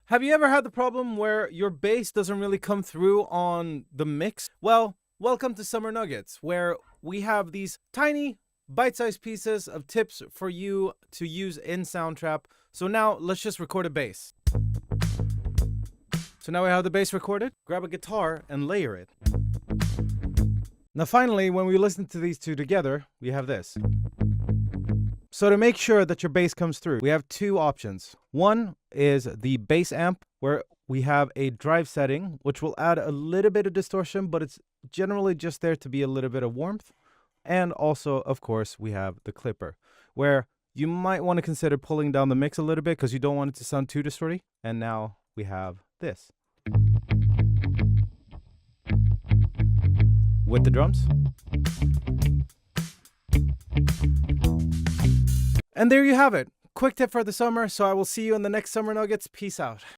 Have you ever had the problem where your bass doesn't really come through on the mix? Well, welcome to Summer Nuggets, where we have these tiny, bite-sized pieces of tips for you to use in Soundtrap. So now let's just record a bass. So now we have the bass recorded. Grab a guitar and layer it. Now finally, when we listen to these two together, we have this. So to make sure that your bass comes through, we have two options. One is the bass amp, where we have a drive setting, which will add a little bit of distortion, but it's generally just there to be a little bit of warmth. And also, of course, we have the clipper, where you might want to consider pulling down the mix a little bit because you don't want it to sound too distorty. And now we have this. With the drums. And there you have it. Quick tip for the summer, so I will see you in the next Summer Nuggets. Peace out.